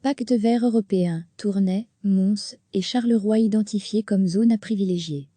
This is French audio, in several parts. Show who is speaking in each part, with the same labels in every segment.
Speaker 1: Pacte vert européen, Tournai, Mons et Charleroi identifiés comme zones à privilégier.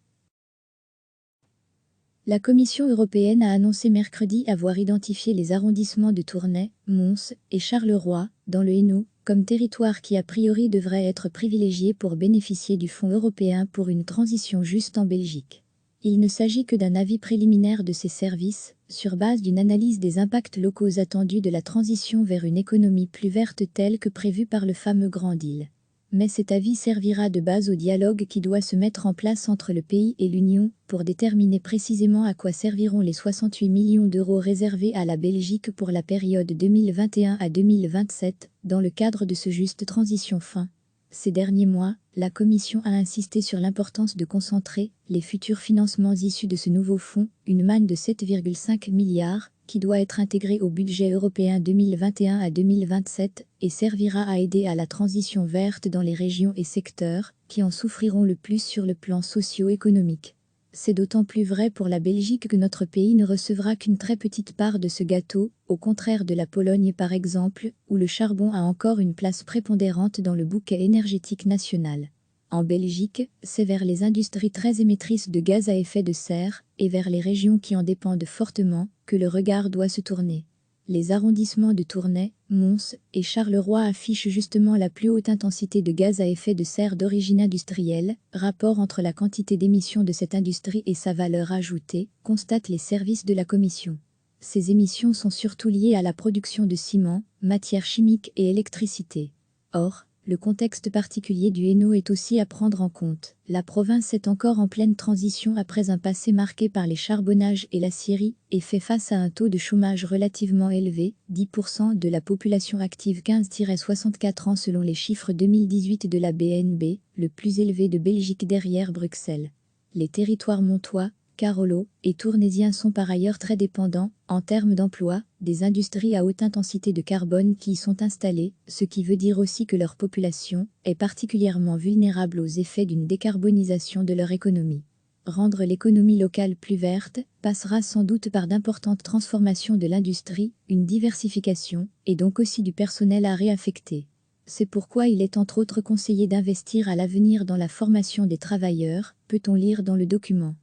Speaker 1: La Commission européenne a annoncé mercredi avoir identifié les arrondissements de Tournai, Mons et Charleroi, dans le Hainaut, comme territoires qui a priori devraient être privilégiés pour bénéficier du Fonds européen pour une transition juste en Belgique. Il ne s'agit que d'un avis préliminaire de ces services, sur base d'une analyse des impacts locaux attendus de la transition vers une économie plus verte telle que prévue par le fameux Grand Deal. Mais cet avis servira de base au dialogue qui doit se mettre en place entre le pays et l'Union pour déterminer précisément à quoi serviront les 68 millions d'euros réservés à la Belgique pour la période 2021 à 2027 dans le cadre de ce juste transition fin. Ces derniers mois, la Commission a insisté sur l'importance de concentrer les futurs financements issus de ce nouveau fonds, une manne de 7,5 milliards, qui doit être intégrée au budget européen 2021 à 2027 et servira à aider à la transition verte dans les régions et secteurs qui en souffriront le plus sur le plan socio-économique. C'est d'autant plus vrai pour la Belgique que notre pays ne recevra qu'une très petite part de ce gâteau, au contraire de la Pologne par exemple, où le charbon a encore une place prépondérante dans le bouquet énergétique national. En Belgique, c'est vers les industries très émettrices de gaz à effet de serre et vers les régions qui en dépendent fortement que le regard doit se tourner. Les arrondissements de Tournai, Mons et Charleroi affichent justement la plus haute intensité de gaz à effet de serre d'origine industrielle, rapport entre la quantité d'émissions de cette industrie et sa valeur ajoutée, constatent les services de la Commission. Ces émissions sont surtout liées à la production de ciment, matières chimiques et électricité. Or, le contexte particulier du Hainaut est aussi à prendre en compte. La province est encore en pleine transition après un passé marqué par les charbonnages et l'acierie et fait face à un taux de chômage relativement élevé, 10% de la population active 15-64 ans selon les chiffres 2018 de la BNB, le plus élevé de Belgique derrière Bruxelles. Les territoires montois, Carolo et tournaisiens sont par ailleurs très dépendants, en termes d'emploi, des industries à haute intensité de carbone qui y sont installées, ce qui veut dire aussi que leur population est particulièrement vulnérable aux effets d'une décarbonisation de leur économie. Rendre l'économie locale plus verte passera sans doute par d'importantes transformations de l'industrie, une diversification, et donc aussi du personnel à réaffecter. C'est pourquoi il est entre autres conseillé d'investir à l'avenir dans la formation des travailleurs, peut-on lire dans le document.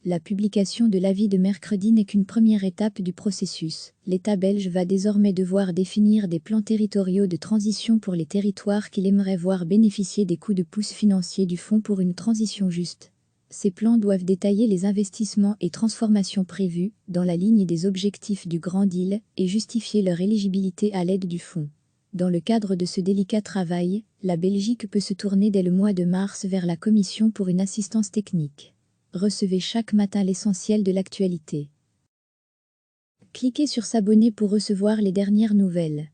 Speaker 1: La publication de l'avis de mercredi n'est qu'une première étape du processus. L'État belge va désormais devoir définir des plans territoriaux de transition pour les territoires qu'il aimerait voir bénéficier des coups de pouce financiers du Fonds pour une transition juste. Ces plans doivent détailler les investissements et transformations prévus, dans la ligne des objectifs du Grand Deal, et justifier leur éligibilité à l'aide du Fonds. Dans le cadre de ce délicat travail, la Belgique peut se tourner dès le mois de mars vers la Commission pour une assistance technique. Recevez chaque matin l'essentiel de l'actualité. Cliquez sur s'abonner pour recevoir les dernières nouvelles.